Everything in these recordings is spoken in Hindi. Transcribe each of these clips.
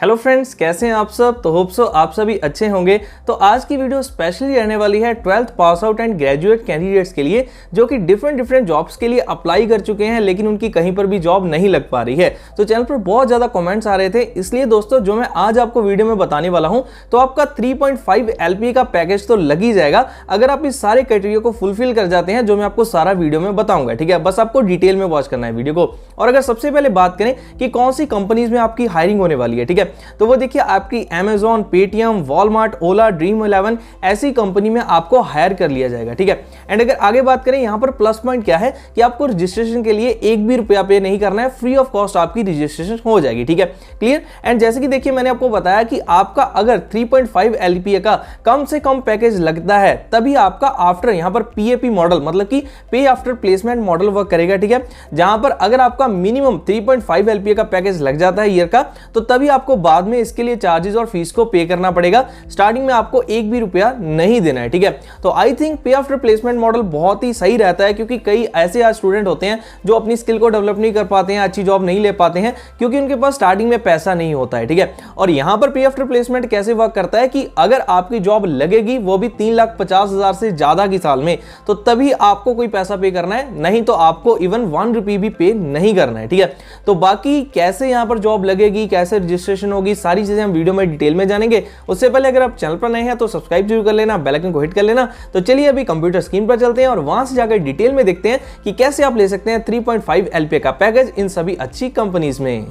हेलो फ्रेंड्स, कैसे हैं आप सब। तो होप सो आप सभी अच्छे होंगे। तो आज की वीडियो स्पेशली रहने वाली है 12th pass out and graduate candidates के लिए, जो कि डिफरेंट जॉब्स के लिए अप्लाई कर चुके हैं लेकिन उनकी कहीं पर भी जॉब नहीं लग पा रही है। तो चैनल पर बहुत ज्यादा कमेंट्स आ रहे थे, इसलिए दोस्तों जो मैं आज आपको वीडियो में बताने वाला हूं, तो आपका 3.5 LPA का पैकेज तो लग ही जाएगा अगर आप इस सारे क्राइटेरिया को फुलफिल कर जाते हैं, जो मैं आपको सारा वीडियो में बताऊंगा। ठीक है, बस आपको डिटेल में वॉच करना है वीडियो को। और अगर सबसे पहले बात करें कि कौन सी कंपनीज में आपकी हायरिंग होने वाली है, ठीक है, तो वो देखिए आपकी Amazon, पेटीएम, वॉलमार्ट, ओला, ड्रीम 11 ऐसी कंपनी में आपको हायर कर लिया जाएगा। ठीक है, एंड अगर आगे बात करें यहाँ पर प्लस पॉइंट क्या है कि आपको रजिस्ट्रेशन के लिए एक भी रुपया पे नहीं करना है, फ्री ऑफ कॉस्ट आपकी रजिस्ट्रेशन हो जाएगी। ठीक है, क्लियर। एंड जैसे कि देखिए मैंने आपको बताया कि आपका अगर 3.5 LPA का कम से कम पैकेज लगता है तभी आपका आफ्टर यहाँ पर PAP मॉडल, मतलब कि पे आफ्टर प्लेसमेंट मॉडल वर्क करेगा। ठीक है, जहां पर अगर आपका मिनिमम 3.5 LPA का पैकेज लग जाता है ईयर का, तो तभी आपको बाद में इसके लिए चार्जेस और फीस को पे करना पड़ेगा। स्टार्टिंग में आपको एक भी रुपया नहीं देना है। ठीक है, तो आई थिंक पे आफ्टर प्लेसमेंट मॉडल बहुत ही सही रहता है, क्योंकि कई ऐसे आज स्टूडेंट होते हैं जो अपनी स्किल को डेवलप नहीं कर पाते हैं, अच्छी जॉब नहीं ले पाते हैं, क्योंकि उनके पास स्टार्टिंग में पैसा नहीं होता है। ठीक है, और यहां पर पे आफ्टर प्लेसमेंट कैसे वर्क करता है कि अगर आपकी जॉब लगेगी, वो भी 3,50,000 से ज्यादा की साल में, तो तभी आपको कोई पैसा पे करना है, नहीं तो आपको इवन 1 रुपये भी पे नहीं करना है। ठीक है, तो बाकी कैसे यहां पर जॉब लगेगी, कैसे रजिस्ट्रेशन होगी, सारी चीजें हम वीडियो में डिटेल में जानेंगे। उससे पहले अगर आप चैनल पर नए हैं तो सब्सक्राइब जरूर कर लेना, बेल आइकन को हिट कर लेना। तो चलिए अभी कंप्यूटर स्क्रीन पर चलते हैं और वहां से जाकर डिटेल में देखते हैं कि कैसे आप ले सकते हैं 3.5 LPA का पैकेज इन सभी अच्छी कंपनीज में।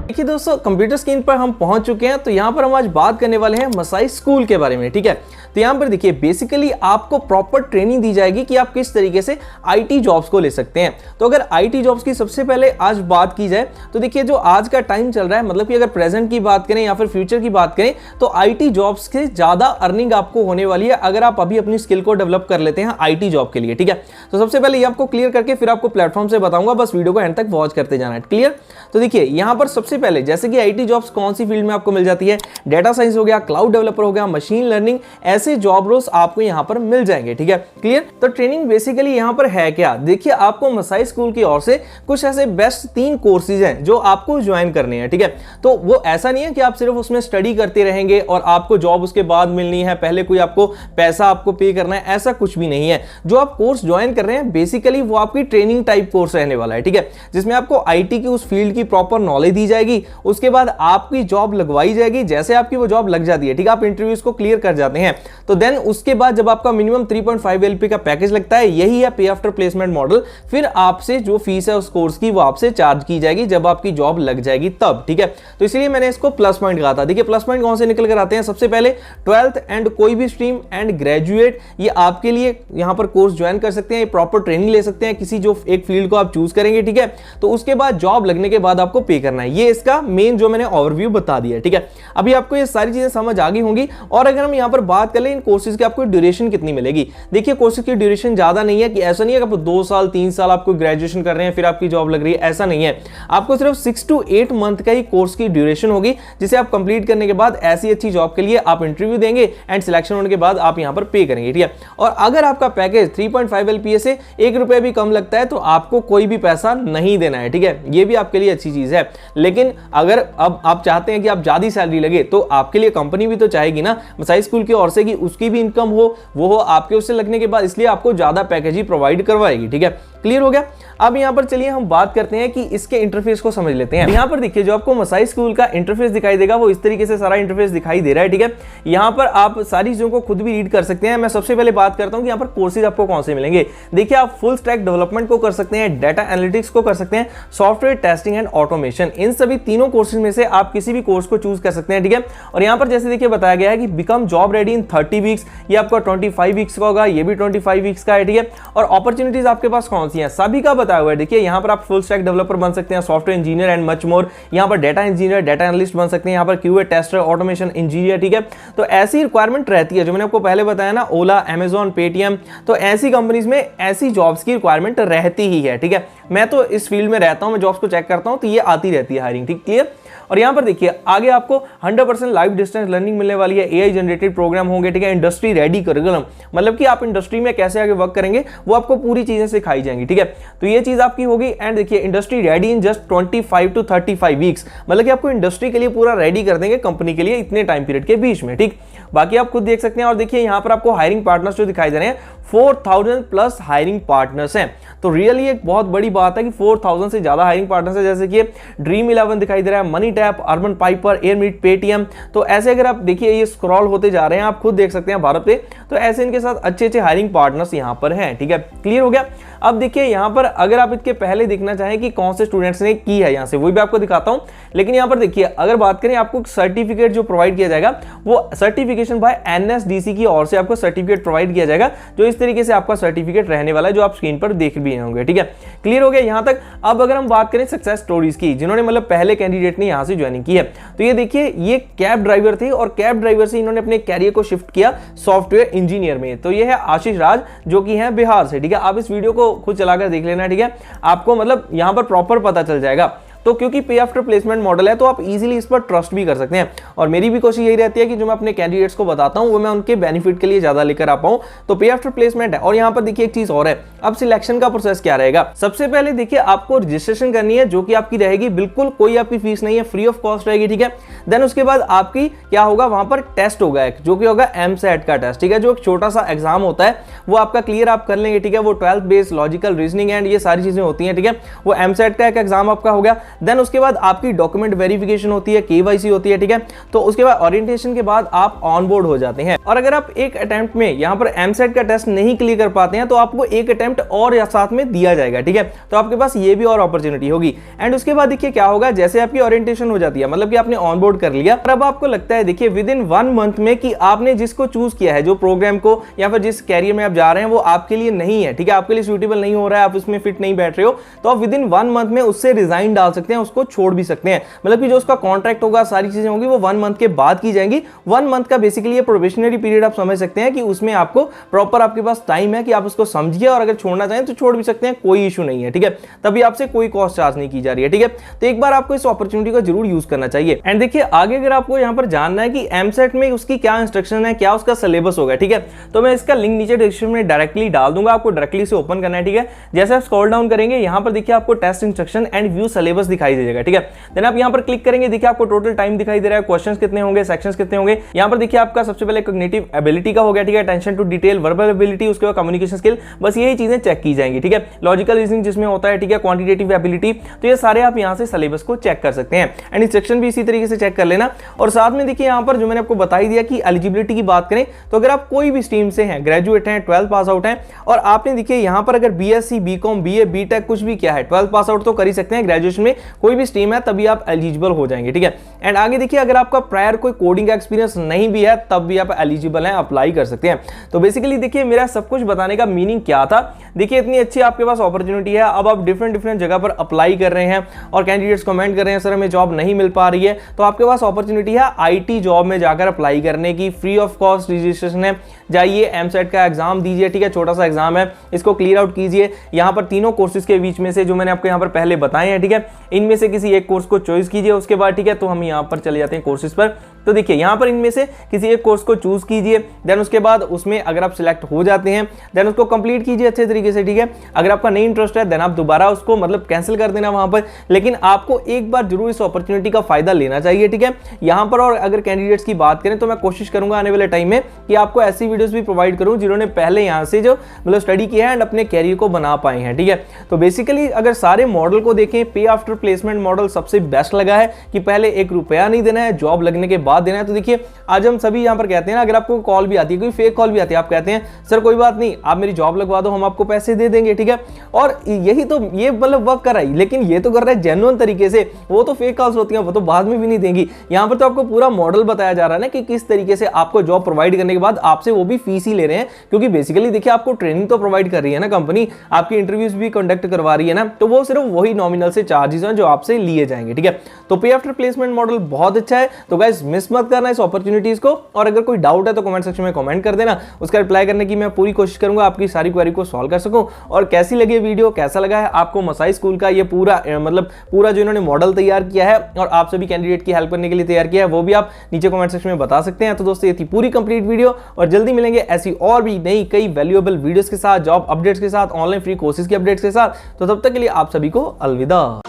देखिए दोस्तों, कंप्यूटर स्क्रीन पर हम पहुंच चुके हैं। तो यहां पर हम आज बात करने वाले हैं मसाई स्कूल के बारे में। ठीक है, तो यहां पर देखिए बेसिकली आपको प्रॉपर ट्रेनिंग दी जाएगी कि आप किस तरीके से आईटी जॉब्स को ले सकते हैं। तो अगर आईटी जॉब्स की सबसे पहले आज बात की जाए, तो देखिए जो आज का टाइम चल रहा है, मतलब कि अगर प्रेजेंट की बात करें या फिर फ्यूचर की बात करें, तो आईटी जॉब्स से ज्यादा अर्निंग आपको होने वाली है अगर आप अभी अपनी स्किल को डेवलप कर लेते हैं आईटी जॉब के लिए। ठीक है, तो सबसे पहले ये आपको क्लियर करके फिर आपको प्लेटफॉर्म से बताऊंगा, बस वीडियो को एंड तक वॉच करते जाना है। क्लियर। तो देखिए यहां पर सबसे पहले जैसे कि आईटी जॉब्स कौन सी फील्ड में आपको मिल जाती है, डाटा साइंस हो गया, क्लाउड डेवलपर हो गया, मशीन लर्निंग, ऐसे जॉब रोल्स आपको यहां पर मिल जाएंगे। ठीक है, क्लियर। तो ट्रेनिंग बेसिकली यहां पर है क्या, देखिए आपको मसाई स्कूल की ओर से कुछ ऐसे बेस्ट 3 कोर्सेज हैं जो आपको ज्वाइन करने हैं। ठीक है, तो वो ऐसा नहीं है कि आप सिर्फ उसमें स्टडी करते रहेंगे और आपको जॉब उसके बाद मिलनी है, पहले कोई आपको पैसा आपको पे करना है, ऐसा कुछ भी नहीं है। जो आप कोर्स ज्वाइन कर रहे हैं बेसिकली वो आपकी ट्रेनिंग टाइप कोर्स रहने वाला है। ठीक है, जिसमें आपको आईटी की उस फील्ड की प्रॉपर नॉलेज दी जाएगी, उसके बाद आपकी जॉब लगवाई जाएगी। जैसे आपकी वो जॉब लग जाती है, ठीक है, आप इंटरव्यूज को क्लियर कर जाते हैं, तो देन उसके बाद जब आपका मिनिमम 3.5 LPA का पैकेज लगता है, यही है पे आफ्टर प्लेसमेंट मॉडल। फिर आपसे जो फीस है उस कोर्स की वो आपसे चार्ज की जाएगी जब आपकी जॉब लग जाएगी तब। ठीक है, तो इसलिए मैंने इसको प्लस पॉइंट कहा था। देखिए प्लस पॉइंट कौन से निकल कर आते हैं, सबसे पहले 12th एंड कोई भी स्ट्रीम एंड ग्रेजुएट, ये आपके लिए यहां पर कोर्स ज्वाइन कर सकते हैं, प्रॉपर ट्रेनिंग ले सकते हैं किसी जो एक फील्ड को आप चूज करेंगे। ठीक है, तो उसके बाद जॉब लगने के बाद आपको पे करना है। ये इसका मेन जो मैंने ओवरव्यू बता दिया। ठीक है, अभी आपको ये सारी चीजें समझ आ गई होंगी। और अगर हम यहां पर बात करें इन कोर्सेज की आपको ड्यूरेशन कितनी मिलेगी, देखिए कोर्सेज की ड्यूरेशन ज्यादा नहीं है, कि ऐसा नहीं है कि 2 साल 3 साल आपको ग्रेजुएशन कर रहे हैं फिर आपकी जॉब लग रही है, ऐसा नहीं है। आपको सिर्फ 6 to 8 मंथ का ही कोर्स की ड्यूरेशन होगी, जिसे आप कंप्लीट करने के बाद ऐसी अच्छी जॉब के लिए आप इंटरव्यू देंगे एंड सिलेक्शन होने के बाद आप यहां पर पे करेंगे। ठीक है, और अगर आपका पैकेज 3.5 LPA से 1 रुपये भी कम लगता है तो आपको कोई भी पैसा नहीं देना है। ठीक है, ये भी आपके लिए अच्छी चीज है। लेकिन अगर अब आप चाहते हैं कि आप ज्यादा सैलरी लगे, तो आपके लिए कंपनी भी तो चाहेगी ना मसाई स्कूल की ओर से कि उसकी भी इनकम हो, वो हो आपके उससे लगने के बाद, इसलिए आपको ज्यादा पैकेज ही प्रोवाइड करवाएगी। ठीक है, क्लियर हो गया। अब यहां पर चलिए हम बात करते हैं कि इसके इंटरफेस को समझ लेते हैं। यहां पर देखिए जो आपको मसाई स्कूल का इंटरफेस दिखाई देगा वो इस तरीके से सारा इंटरफेस दिखाई दे रहा है। ठीक है, यहां पर आप सारी चीजों को खुद भी रीड कर सकते हैं। मैं सबसे पहले बात करता हूं कि यहां पर कोर्सेज आपको कौन से मिलेंगे। देखिए आप फुल स्टैक डेवलपमेंट को कर सकते हैं, डाटा एनालिटिक्स को कर सकते हैं, सॉफ्टवेयर टेस्टिंग एंड ऑटोमेशन, इन सभी तीनों कोर्सेज में से आप किसी भी कोर्स को चूज कर सकते हैं। ठीक है, और यहां पर जैसे देखिए बताया गया है कि become job ready in 30 weeks, ये आपका 25 वीक्स का होगा, ये भी 25 वीक्स का है। ठीक है, और अपॉर्चुनिटीज आपके पास कौन सी हैं, सभी का बताया हुआ है। देखिए यहां पर आप फुल स्टैक डेवलपर बन सकते हैं, software engineer and much more, यहां पर डाटा इंजीनियर, डाटा एनालिस्ट बन सकते हैं, यहां पर क्यूए टेस्टर, ऑटोमेशन इंजीनियर। ठीक है, तो ऐसी रिक्वायरमेंट रहती है, जो मैंने आपको पहले बताया ना, ओला, Amazon, पेटीएम, तो ऐसी कंपनीज में ऐसी जॉब्स की रिक्वायरमेंट रहती ही है। ठीक है, मैं तो इस फील्ड में रहता हूं, मैं जॉब्स को चेक करता हूं तो ये आती रहती है हायरिंग। ठीक, क्लियर। और यहाँ पर देखिए आगे आपको 100% लाइव डिस्टेंस लर्निंग मिलने वाली है, AI जनरेटेड प्रोग्राम होंगे, ठीक है, इंडस्ट्री रेडी करिकुलम, मतलब कि आप इंडस्ट्री में कैसे आगे वर्क करेंगे वो आपको पूरी चीजें सिखाई जाएंगी, ठीक है। तो ये चीज आपकी होगी। एंड देखिए industry ready in just 25 to 35 weeks, मतलब कि आपको इंडस्ट्री के लिए पूरा रेडी कर देंगे कंपनी के लिए इतने टाइम पीरियड के बीच में, ठीक। बाकी आप खुद देख सकते हैं। और देखिए यहाँ पर आपको हायरिंग पार्टनर्स जो दिखाई दे रहे हैं 4000 प्लस हायरिंग पार्टनर्स हैं। तो रियली एक बहुत बड़ी बात है कि 4000 से ज्यादा हायरिंग पार्टनर्स है, जैसे कि ड्रीम 11 दिखाई दे रहा है, Money Tap, Urban Piper, Airmeet, Paytm. तो ऐसे अगर आप देखिए ये स्क्रॉल होते जा रहे हैं, आप खुद देख सकते हैं भारत पे, तो ऐसे इनके साथ अच्छे अच्छे हायरिंग पार्टनर्स यहाँ पर हैं, ठीक है। क्लियर हो गया। अब देखिए यहाँ पर अगर आप इसके पहले देखना चाहें कि कौन से स्टूडेंट्स ने की है, यहाँ से वही भी आपको दिखाता हूँ। लेकिन यहाँ पर देखिए अगर बात करें आपको सर्टिफिकेट जो प्रोवाइड किया जाएगा वो सर्टिफिकेशन बाय NSDC की ओर से आपको सर्टिफिकेट प्रोवाइड किया जाएगा, जो इस तरीके से आपका सर्टिफिकेट रहने वाला है, जो आप स्क्रीन पर देख भी होंगे, ठीक है। क्लियर हो गया यहाँ तक। अब अगर हम बात करें सक्सेस स्टोरीज की, जिन्होंने मतलब पहले कैंडिडेट ने यहाँ से ज्वाइनिंग की है, तो ये देखिए ये कैब ड्राइवर थे और कैब ड्राइवर से इन्होंने अपने कैरियर को शिफ्ट किया सॉफ्टवेयर इंजीनियर में। तो ये है आशीष राज, जो कि है बिहार से, ठीक है। आप इस वीडियो को खुद चलाकर देख लेना, ठीक है, आपको मतलब यहाँ पर प्रॉपर पता चल जाएगा। तो क्योंकि पे आफ्टर प्लेसमेंट मॉडल है तो आप इजीली इस पर ट्रस्ट भी कर सकते हैं। और मेरी भी कोशिश यही रहती है कि जो मैं अपने कैंडिडेट्स को बताता हूं वो मैं उनके बेनिफिट के लिए ज्यादा लेकर आ पाऊं। तो पे आफ्टर प्लेसमेंट है। और यहां पर देखिए एक चीज और है, अब सिलेक्शन का प्रोसेस क्या रहेगा। सबसे पहले देखिए आपको रजिस्ट्रेशन करनी है, जो कि आपकी रहेगी बिल्कुल कोई आपकी फीस नहीं है, फ्री ऑफ कॉस्ट रहेगी, ठीक है। देन उसके बाद आपकी क्या होगा, वहां पर टेस्ट होगा एक, जो कि होगा MSAT का टेस्ट, ठीक है, जो एक छोटा सा एग्जाम होता है वो आपका क्लियर आप कर लेंगे, ठीक है। वो 12th based logical reasoning and ये सारी चीजें होती हैं, ठीक है। वो MSAT का एक एग्जाम आपका हो गया। देन उसके बाद आपकी डॉक्यूमेंट वेरिफिकेशन होती है, KYC होती है, ठीक है। तो उसके बाद ओरिएंटेशन के बाद आप ऑन बोर्ड हो जाते हैं। और अगर आप एक अटेम्प्ट में यहाँ पर MSAT का टेस्ट नहीं क्लियर कर पाते हैं तो आपको एक अटेम्प्ट और साथ में दिया जाएगा, ठीक है। तो आपके पास ये भी और अपॉर्चुनिटी होगी। एंड उसके बाद देखिए क्या होगा, जैसे आपकी ओरिएंटेशन हो जाती है, मतलब कि आपने ऑन बोर्ड कर लिया, और अब आपको लगता है देखिए विद इन 1 मंथ में कि आपने जिसको चूज किया है, जो प्रोग्राम को या फिर जिस कैरियर में आप जा रहे हैं वो आपके लिए नहीं है, ठीक है, आपके लिए सूटेबल नहीं हो रहा है, आप उसमें फिट नहीं बैठ रहे हो, तो आप विद इन 1 मंथ में उससे रिजाइन डाल सकते हैं, उसको छोड़ भी सकते हैं। मतलब कि जो उसका कॉन्ट्रैक्ट होगा, सारी चीजें होंगी वो 1 मंथ के बाद की जाएंगी। 1 मंथ का बेसिकली ये प्रोबेशनरी पीरियड आप समझ सकते हैं कि उसमें आपको प्रॉपर आपके पास टाइम है कि आप उसको समझिए, और अगर छोड़ना चाहें तो छोड़ भी सकते हैं, कोई इशू नहीं है, ठीक है। तभी आपसे कोई कॉस्ट चार्ज नहीं की जा रही है, ठीक है। तो एक बार आपको इस अपॉर्चुनिटी को जरूर यूज करना चाहिए। एंड देखिए आगे अगर आपको यहाँ पर जानना है कि MSAT में उसकी क्या इंस्ट्रक्शन है, क्या उसका सिलेबस होगा, ठीक है, तो मैं इसका लिंक नीचे डिस्क्रिप्शन में डायरेक्टली डाल दूंगा, आपको डायरेक्टली से ओपन करना है, ठीक है। जैसे आप स्क्रॉल डाउन करेंगे यहाँ पर देखिए आपको test instruction and view syllabus दिखाई दे जाएगा, ठीक है। देन आप यहाँ पर क्लिक करेंगे, देखिए आपको टोटल टाइम दिखाई दे रहा है, क्वेश्चंस कितने होंगे, सेक्शंस कितने होंगे। यहाँ पर देखिए आपका सबसे पहले कॉग्निटिव एबिलिटी का हो गया, ठीक है, attention to detail, verbal ability, उसके बाद कम्युनिकेशन स्किल, बस यही चीजें चेक की जाएंगी, ठीक है। लॉजिकल रीजनिंग जिसमें होता है, ठीक है, क्वांटिटेटिव एबिलिटी, तो ये सारे आप यहाँ से सिलेबस को चेक कर सकते हैं। एंड इंस्ट्रक्शन भी इसी तरीके से चेक कर लेना। और साथ में देखिए यहाँ पर जो मैंने आपको बता ही दिया कि एलिजिबिलिटी की बात करें तो अगर आप कोई भी स्ट्रीम से हैं, ग्रेजुएट हैं, 12th पास आउट हैं, और आपने देखिए यहाँ पर अगर BSc, BCom, BA, BTech कुछ भी किया है, 12th पास आउट तो कर ही सकते हैं, ग्रेजुएशन में कोई भी स्ट्रीम है तभी आप एलिजिबल हो जाएंगे, ठीक है। एंड आगे देखिए अगर आपका प्रायर कोई कोडिंग का एक्सपीरियंस नहीं भी है तब भी आप एलिजिबल हैं, अप्लाई कर सकते हैं। तो बेसिकली देखिए मेरा सब कुछ बताने का मीनिंग क्या था, देखिए इतनी अच्छी आपके पास अपॉर्चुनिटी है, अब आप डिफरेंट जगह पर अप्लाई कर रहे हैं और कैंडिडेट्स कमेंट कर रहे हैं सर हमें जॉब नहीं मिल पा रही है, तो आपके पास अपॉर्चुनिटी है IT जॉब में जाकर अप्लाई करने की, फ्री ऑफ कॉस्ट रजिस्ट्रेशन है, जाइए MSAT का एग्जाम दीजिए, ठीक है, छोटा सा एग्जाम है, इसको क्लियर आउट कीजिए। यहाँ पर तीनों कोर्सेज के बीच में से जो मैंने आपको यहाँ पर पहले बताए हैं, ठीक है, इनमें से किसी एक कोर्स को चॉइस कीजिए, उसके बाद ठीक है तो हम यहाँ पर चले जाते हैं कोर्सेज पर। तो देखिए यहाँ पर इनमें से किसी एक कोर्स को चूज कीजिए, देन उसके बाद उसमें अगर आप सिलेक्ट हो जाते हैं देन उसको कंप्लीट कीजिए अच्छे तरीके से, ठीक है। अगर आपका नहीं इंटरेस्ट है देन आप दोबारा उसको मतलब कैंसिल कर देना वहां पर, लेकिन आपको एक बार जरूर इस अपॉर्चुनिटी का फायदा लेना चाहिए, ठीक है। यहाँ पर और अगर कैंडिडेट्स की बात करें तो मैं कोशिश करूंगा आने वाले टाइम में कि आपको ऐसी वीडियोस भी प्रोवाइड करूं जिन्होंने पहले यहाँ से जो मतलब स्टडी किया है एंड अपने कैरियर को बना पाए हैं, ठीक है। तो बेसिकली अगर सारे मॉडल को देखें, पे आफ्टर प्लेसमेंट मॉडल सबसे बेस्ट लगा है कि पहले 1 रुपया नहीं देना है, जॉब लगने के बाद देना है। तो देखिए आज हम सभी यहाँ पर कहते हैं ना, अगर आपको कॉल भी आती है, कोई फेक कॉल भी आती है, आप कहते हैं सर कोई बात नहीं आप मेरी जॉब लगवा दो, हम आपको पैसे दे देंगे, ठीक है। और यही तो ये मतलब वर्क कर रहा है, लेकिन ये तो कर रहा है जेन्युइन तरीके से, वो तो फेक कॉल्स होती हैं, वो तो बाद में भी नहीं देंगी। यहाँ पर तो आपको पूरा मॉडल बताया जा रहा है ना कि किस तरीके से आपको जॉब प्रोवाइड करने के बाद आपसे वो भी फीस ही ले रहे हैं, क्योंकि बेसिकली देखिए आपको ट्रेनिंग तो प्रोवाइड कर रही है ना कंपनी, आपकी इंटरव्यूज भी कंडक्ट करवा रही है ना, तो वो सिर्फ वही नॉमिनल से चार्जेस हैं जो आपसे लिए जाएंगे, ठीक है। तो पे आफ्टर प्लेसमेंट मॉडल बहुत अच्छा है, तो गाइस मिस मिस मत करना इस अपॉर्चुनिटीज को। और अगर कोई डाउट है तो कमेंट सेक्शन में कमेंट कर देना, उसका रिप्लाई करने की मैं पूरी कोशिश करूंगा, आपकी सारी क्वेरी को सॉल्व कर सकूं। और कैसी लगी वीडियो, कैसा लगा है आपको मसाई स्कूल का ये पूरा मतलब पूरा जो इन्होंने मॉडल तैयार किया है और आप सभी कैंडिडेट की हेल्प करने के लिए तैयार किया है, वो भी आप नीचे कमेंट सेक्शन में बता सकते हैं। तो दोस्तों ये थी पूरी कंप्लीट वीडियो, और जल्दी मिलेंगे ऐसी और भी नई कई वैल्यूएबल वीडियोस के साथ, जॉब अपडेट्स के साथ, ऑनलाइन फ्री कोर्सेज के अपडेट्स के साथ। तो तब तक के लिए आप सभी को अलविदा।